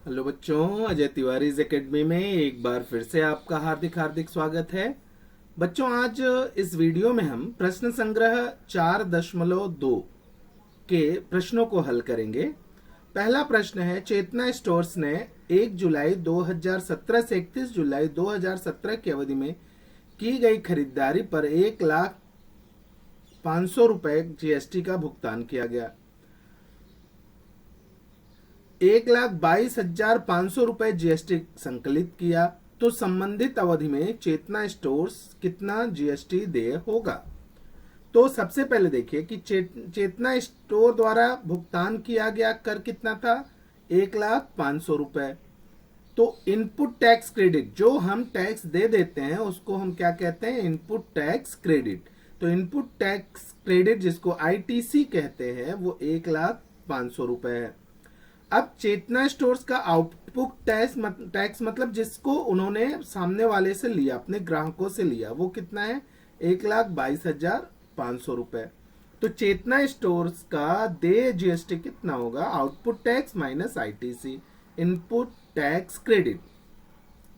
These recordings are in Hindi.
हेलो बच्चों, अजय तिवारी एकेडमी में एक बार फिर से आपका हार्दिक हार्दिक स्वागत है। बच्चों, आज इस वीडियो में हम प्रश्न संग्रह 4.2 के प्रश्नों को हल करेंगे। पहला प्रश्न है, चेतना स्टोर्स ने 1 जुलाई 2017 से 31 जुलाई 2017 की अवधि में की गई खरीदारी पर 1,05,000 रुपए जीएसटी का भुगतान किया गया। 1,22,500 रुपए जीएसटी संकलित किया तो संबंधित अवधि में चेतना स्टोर्स कितना जीएसटी देय होगा। तो सबसे पहले देखिए कि चेतना स्टोर द्वारा भुगतान किया गया कर कितना था, 1,05,000 रुपए। तो इनपुट टैक्स क्रेडिट, जो हम टैक्स दे देते हैं उसको हम क्या कहते हैं, इनपुट टैक्स क्रेडिट। तो इनपुट टैक्स क्रेडिट जिसको आईटीसी कहते हैं वो 1,05,000 रुपए है। अब चेतना स्टोर्स का आउटपुट टैक्स मतलब जिसको उन्होंने सामने वाले से लिया, अपने ग्राहकों से लिया, वो कितना है, 1,22,500 रुपए। तो चेतना स्टोर्स का देय जीएसटी कितना होगा, output tax minus ITC, input tax credit,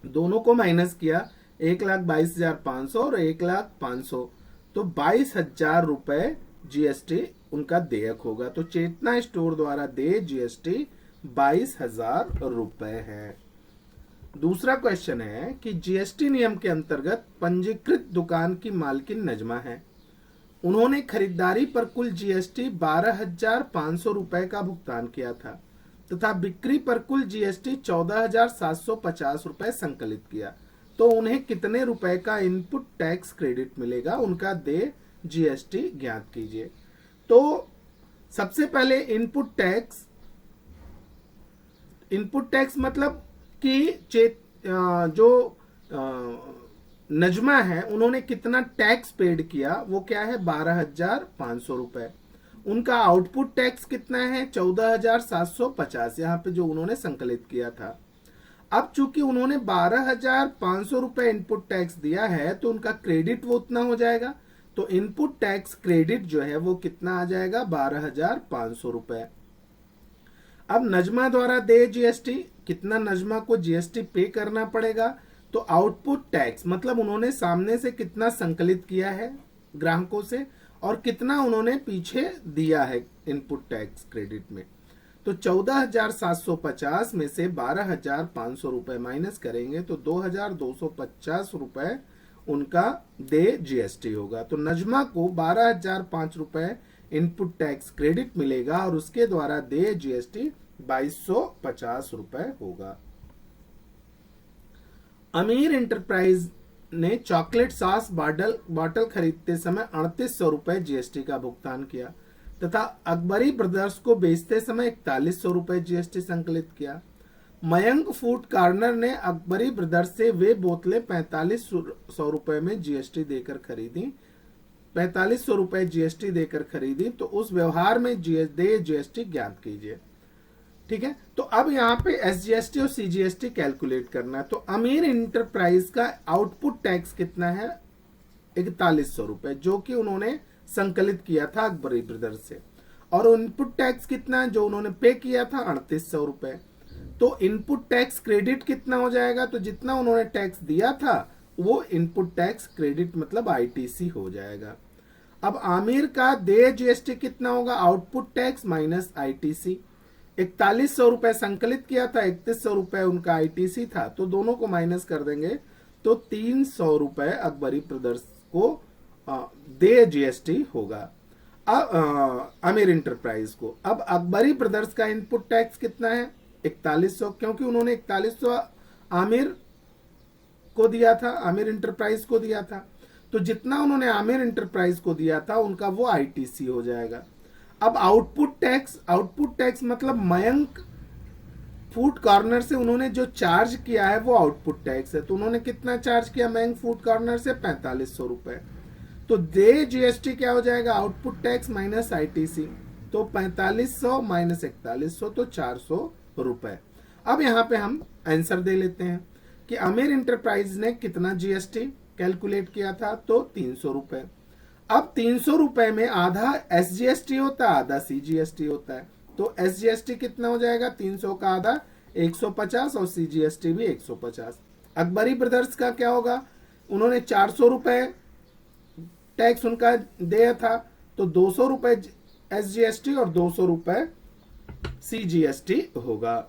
दोनों को माइनस किया, 1,22,500 और 1,05,000, तो 22,000 रुपए जीएसटी उनका देयक होगा। तो चेतना स्टोर द्वारा देय जीएसटी 22,000 रुपए है। दूसरा क्वेश्चन है कि जीएसटी नियम के अंतर्गत पंजीकृत दुकान की मालकिन नजमा है। उन्होंने खरीदारी पर कुल जीएसटी 12,500 रुपए का भुगतान किया था तथा बिक्री पर कुल जीएसटी 14,750 रुपए संकलित किया। तो उन्हें कितने रुपए का इनपुट टैक्स क्रेडिट मिलेगा, उनका देय जीएसटी ज्ञात कीजिए। तो सबसे पहले इनपुट टैक्स मतलब कि जो नजमा है उन्होंने कितना टैक्स पेड किया, वो क्या है, 12,500 रुपए। उनका आउटपुट टैक्स कितना है, 14,750, यहाँ पे जो उन्होंने संकलित किया था। अब चूंकि उन्होंने 12,500 रुपए इनपुट टैक्स दिया है तो उनका क्रेडिट वो उतना हो जाएगा। तो इनपुट टैक्स क्रेडिट जो है वो कितना आ जाएगा, 12,500 रुपए। अब नजमा द्वारा दे जीएसटी, कितना नजमा को जीएसटी पे करना पड़ेगा। तो आउटपुट टैक्स मतलब उन्होंने सामने से कितना संकलित किया है ग्राहकों से और कितना उन्होंने पीछे दिया है इनपुट टैक्स क्रेडिट में। तो 14,750 में से 12,500 रुपए माइनस करेंगे तो 2,250 रुपए उनका दे जीएसटी होगा। तो नजमा को 12,005 रुपए इनपुट टैक्स क्रेडिट मिलेगा और उसके द्वारा दे जीएसटी 2,250 रुपए होगा। अमीर इंटरप्राइज ने चॉकलेट सॉस बॉटल खरीदते समय 3,800 रुपए जीएसटी का भुगतान किया तथा अकबरी ब्रदर्स को बेचते समय 4,100 रुपए जीएसटी संकलित किया। मयंक फूड कॉर्नर ने अकबरी ब्रदर्स से वे बोतलें 4,500 रुपए में जीएसटी देकर खरीदी, 4,500 रुपए जीएसटी देकर खरीदी। तो उस व्यवहार में जीएसटी ज्ञात कीजिए। ठीक है, तो अब यहाँ पे एसजीएसटी और सीजीएसटी कैलकुलेट करना है। तो अमीर इंटरप्राइज का आउटपुट टैक्स कितना है, 4,100 रुपए, जो कि उन्होंने संकलित किया था अकबरी ब्रदर्स से। और इनपुट टैक्स कितना है जो उन्होंने पे किया था, 3,800 रुपए। तो इनपुट टैक्स क्रेडिट कितना हो जाएगा, तो जितना उन्होंने टैक्स दिया था वो इनपुट टैक्स क्रेडिट मतलब आईटीसी हो जाएगा। अब आमिर का देय जीएसटी कितना होगा, आउटपुट टैक्स माइनस आईटीसी। 4,100 रुपए संकलित किया था, 3,100 रुपए उनका आईटीसी था, तो दोनों को माइनस कर देंगे तो 300 रुपए अकबरी ब्रदर्स को देय जीएसटी होगा। अब आमिर इंटरप्राइज को, अब अकबरी ब्रदर्स का इनपुट टैक्स कितना है, 4,100, क्योंकि उन्होंने 4,100 आमिर को दिया था, आमिर इंटरप्राइज को दिया था। तो जितना उन्होंने आमिर इंटरप्राइज को दिया था उनका वो आईटीसी हो जाएगा। अब आउटपुट टैक्स मतलब मयंक फूड कॉर्नर से उन्होंने जो चार्ज किया है वो आउटपुट टैक्स है। तो उन्होंने कितना चार्ज किया मयंक फूड कॉर्नर से, 4,500 रुपए। तो दे जीएसटी क्या हो जाएगा, आउटपुट टैक्स माइनस आईटीसी। तो 4,500 माइनस 4,100 तो 400 रुपए। अब यहाँ पे हम आंसर दे लेते हैं कि अमीर इंटरप्राइज ने कितना जीएसटी कैलकुलेट किया था, तो 300 रुपए। अब 300 रुपए में आधा एसजीएसटी होता है, आधा सीजीएसटी होता है। तो एसजीएसटी कितना हो जाएगा, 300 का आधा 150 और CGST भी 150। अकबरी ब्रदर्स का क्या होगा, उन्होंने 400 रुपए टैक्स उनका देय था, तो 200 रुपए SGST और 200 रुपए CGST होगा।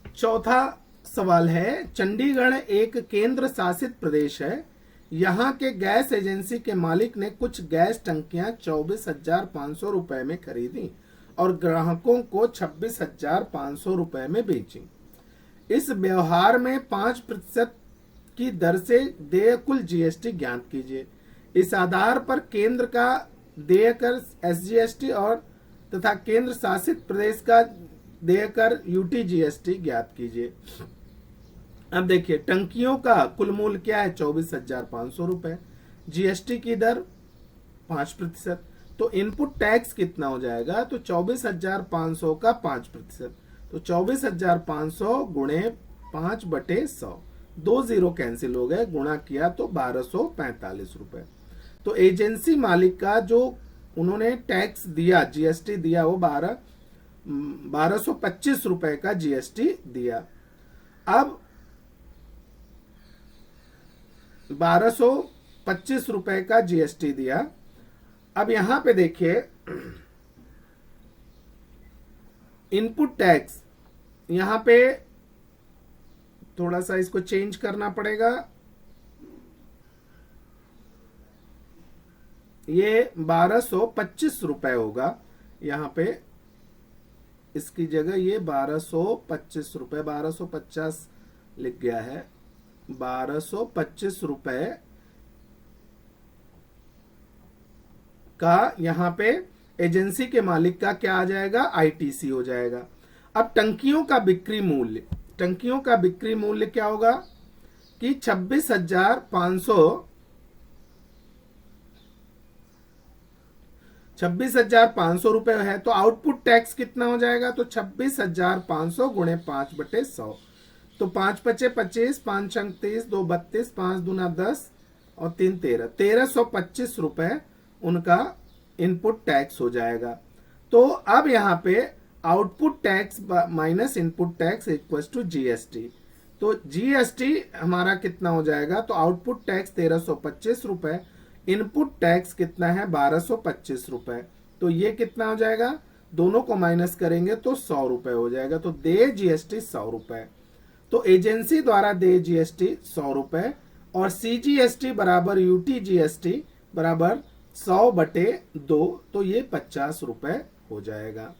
चौथा सवाल है, चंडीगढ़ एक केंद्र शासित प्रदेश है, यहाँ के गैस एजेंसी के मालिक ने कुछ गैस टंकियां 24,500 रुपए में खरीदी और ग्राहकों को 26,500 रुपए में बेची। इस व्यवहार में 5% की दर से देय कुल GST ज्ञात कीजिए। इस आधार पर केंद्र का देय कर SGST और तथा केंद्र शासित प्रदेश का देय कर UTGST ज्ञात कीजिए। अब देखिए, टंकियों का कुल मूल्य क्या है, 24,500 रुपए, GST की दर 5%, तो इनपुट टैक्स कितना हो जाएगा, तो 24,500 का 5%, तो 24,500 गुणे 5/100, 2 जीरो कैंसिल हो गए, गुणा किया तो 1245 रुपए। तो एजेंसी मालिक का जो उन्होंने टैक्स दिया, GST दिया, वो 1225 रुपए का GST दिया। अब 1225 रुपए का GST दिया। अब यहां पे देखिए, इनपुट टैक्स, यहां पे थोड़ा सा इसको चेंज करना पड़ेगा, ये 1225 रुपए होगा, यहां पे इसकी जगह ये 1225 रुपए, 1250 लिख गया है, 1225 रुपए का यहां पे एजेंसी के मालिक का क्या आ जाएगा, ITC हो जाएगा। अब टंकियों का बिक्री मूल्य, टंकियों का बिक्री मूल्य क्या होगा कि 26,500 रुपए है, तो आउटपुट टैक्स कितना हो जाएगा, तो 26,500 गुणे 5/100, तो 5 पचे 25, 5 छंग 30, 2 32, 5 दूना 10 और 3 13, 1325 रुपए उनका इनपुट टैक्स हो जाएगा। तो अब यहाँ पे output tax minus input tax equals to GST, तो GST हमारा कितना हो जाएगा, तो आउटपुट टैक्स 1325 रुपए, इनपुट टैक्स कितना है 1225 रुपए, तो ये कितना हो जाएगा, दोनों को माइनस करेंगे तो 100 रुपए हो जाएगा, तो देय GST 100 रुपए, तो एजेंसी द्वारा देय GST 100 रुपए और CGST बराबर UTGST बराबर 100/2, तो ये 50 रुपए हो जाएगा।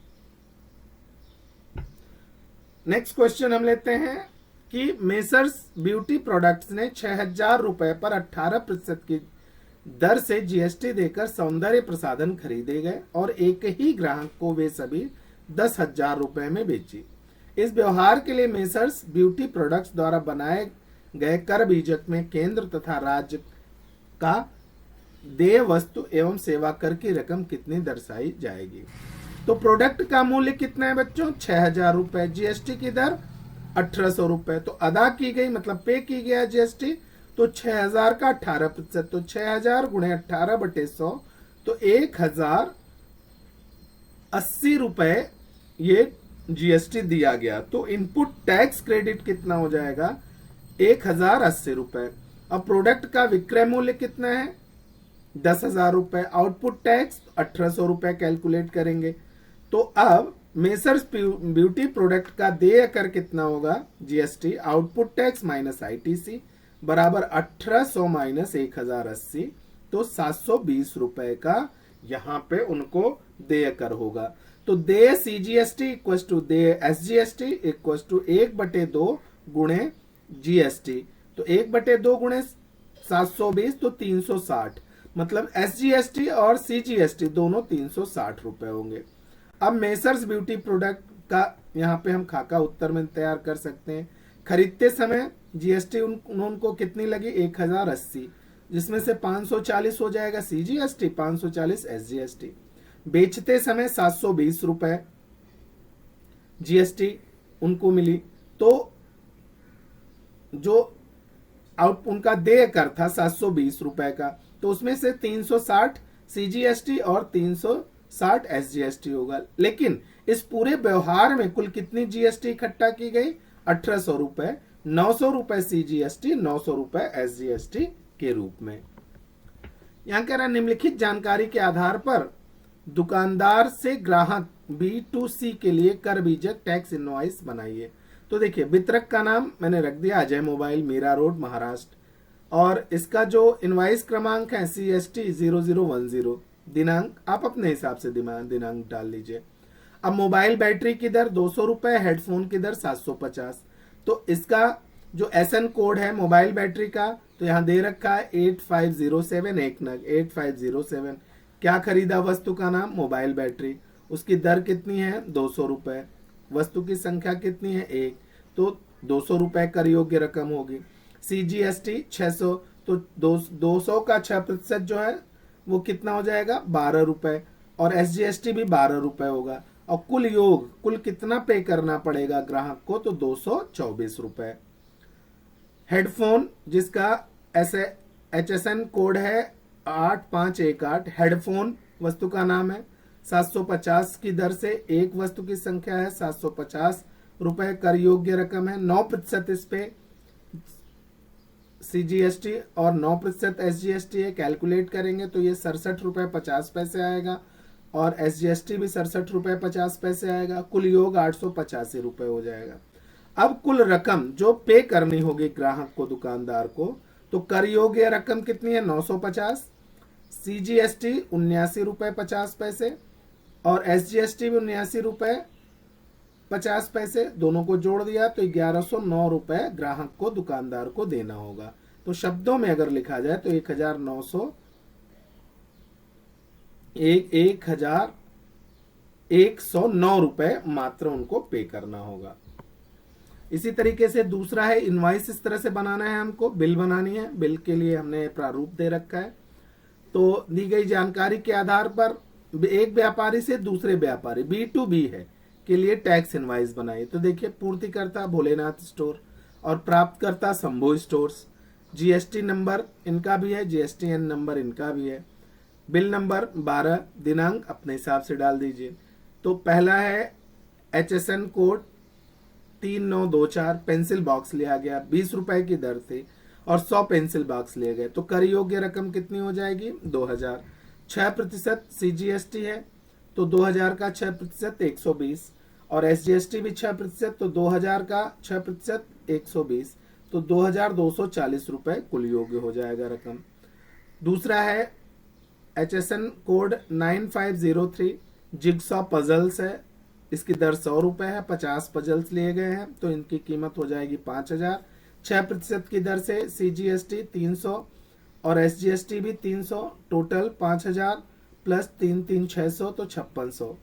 नेक्स्ट क्वेश्चन हम लेते हैं कि मेसर्स ब्यूटी प्रोडक्ट्स ने 6,000 रुपए पर 18% की दर से GST देकर सौंदर्य प्रसाधन खरीदे गए और एक ही ग्राहक को वे सभी 10,000 रुपए में बेची। इस व्यवहार के लिए मेसर्स ब्यूटी प्रोडक्ट्स द्वारा बनाए गए कर बीजक में केंद्र तथा राज्य का देय वस्तु एवं सेवा कर की रकम कितनी दर्शाई जाएगी। तो प्रोडक्ट का मूल्य कितना है बच्चों, 6,000 रुपए, GST की दर 1,800 रुपए, तो अदा की गई मतलब पे की गया GST, तो 6,000 का 18%, तो 6,000 गुणे 18/100, तो 1,080 रुपए ये GST दिया गया। तो इनपुट टैक्स क्रेडिट कितना हो जाएगा, 1,080 रुपए। अब प्रोडक्ट का विक्रय मूल्य कितना है, 10,000 रुपए, आउटपुट टैक्स 1,800 रुपए कैलकुलेट करेंगे। तो अब मेसर्स ब्यूटी प्रोडक्ट का देय कर कितना होगा, GST, output tax minus ITC बराबर 1,800 माइनस 1,080, तो 720 रुपए का यहाँ पे उनको देय कर होगा। तो देय CGST इक्वल टू देय SGST इक्वल टू 1/2 गुणे GST, तो 1/2 गुणे 720, तो 360, मतलब SGST और CGST दोनों 360 रुपए होंगे। अब मेसर्स ब्यूटी प्रोडक्ट का यहाँ पे हम खाका उत्तर में तैयार कर सकते हैं। खरीदते समय GST उनको कितनी लगी, 1,080, जिसमें से 540 हो जाएगा CGST, 540 SGST। बेचते समय 720 रुपए GST उनको मिली, तो जो आउट उनका देय कर था 720 रुपए का, तो उसमें से 360 CGST और 360 SGST होगा। लेकिन इस पूरे व्यवहार में कुल कितनी जीएसटी इकट्ठा की गई? 1800 रुपए। 900 रुपए सीजीएसटी, 900 रुपए एसजीएसटी के रूप में। यहां कह रहा निम्नलिखित जानकारी के आधार पर दुकानदार से ग्राहक B2C के लिए कर बीजक टैक्स इनवॉइस बनाइए। तो देखिए, वितरक का नाम मैंने रख दिया अजय मोबाइल, मीरा रोड, महाराष्ट्र, और इसका जो इनवॉइस क्रमांक है CST 0010। दिनांक आप अपने हिसाब से दिनांक डाल लीजिए। अब मोबाइल बैटरी की दर 200 रुपए, हेडफोन की दर 750। तो इसका जो SN कोड है मोबाइल बैटरी का, तो यहां दे रखा है 8507, एक नग 8507। क्या खरीदा? वस्तु का नाम मोबाइल बैटरी। उसकी दर कितनी है? 200 रुपए। वस्तु की संख्या कितनी है? 1। तो 200 रुपए कर योग्य रकम होगी। CGST 600, तो 200 का 6% जो है वो कितना हो जाएगा? 12 रुपए। और SGST भी 12 रुपए होगा। और कुल योग, कुल कितना पे करना पड़ेगा ग्राहक को? तो 224 रुपए। हेडफोन जिसका HSN कोड है 8518, हेडफोन वस्तु का नाम है, 750 की दर से एक वस्तु की संख्या है, 750 रुपए कर योग्य रकम है। 9% इस पे CGST और 9% SGST है। कैलकुलेट करेंगे तो ये 67 रुपए 50 पैसे आएगा, और SGST भी 67 रुपए 50 पैसे आएगा। कुल योग 885 रुपए हो जाएगा। अब कुल रकम जो पे करनी होगी ग्राहक को, दुकानदार को, तो कर योग्य रकम कितनी है? 950। CGST 79 रुपए 50 पैसे, और SGST भी 79 रुपए 50 पैसे, दोनों को जोड़ दिया तो 1109 रुपए ग्राहक को, दुकानदार को देना होगा। तो शब्दों में अगर लिखा जाए तो 1109 रुपए मात्र उनको पे करना होगा। इसी तरीके से दूसरा है इनवॉइस। इस तरह से बनाना है हमको, बिल बनानी है। बिल के लिए हमने प्रारूप दे रखा है। तो दी गई जानकारी के आधार पर एक व्यापारी से दूसरे व्यापारी B2B है के लिए टैक्स इनवॉइस बनाई। तो देखिए, पूर्तिकर्ता भोलेनाथ स्टोर और प्राप्तकर्ता शंभू स्टोर्स। GST नंबर इनका भी है, GSTN नंबर इनका भी है। बिल नंबर 12, दिनांक अपने हिसाब से डाल दीजिए। तो पहला है HSN कोड 3924, पेंसिल बॉक्स लिया गया 20 रुपए की दर से, और 100 पेंसिल बॉक्स लिए गए। तो कर योग्य रकम कितनी हो जाएगी? 2000। 6% CGST है, तो 2000 का 6% 120, और SGST भी 6%, तो 2000 का 6% 120, तो 2240 रुपए कुल योग्य हो जाएगा रकम। दूसरा है HSN कोड 9503, जिगसॉ पजल्स है। इसकी दर 100 रुपए है, 50 पजल्स लिए गए हैं, तो इनकी कीमत हो जाएगी 5000। 6% की दर से CGST 300 और SGST भी 300, टोटल 5000 प्लस 3 600, तो 5600।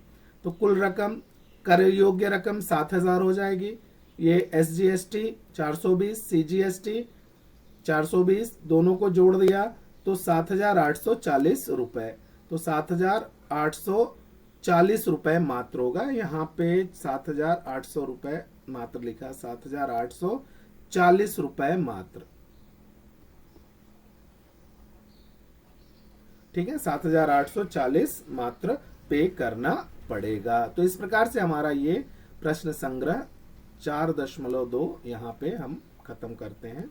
तो कुल रकम, कर योग्य रकम 7000 हो जाएगी। ये SGST 420, CGST 420, दोनों को जोड़ दिया तो 7840 रुपए। तो 7840 रुपए मात्र होगा। यहाँ पे 7800 रुपए मात्र लिखा, 7840 रुपए मात्र। ठीक है, 7840 मात्र पे करना पड़ेगा। तो इस प्रकार से हमारा ये प्रश्न संग्रह 4.2 यहाँ पे हम खत्म करते हैं।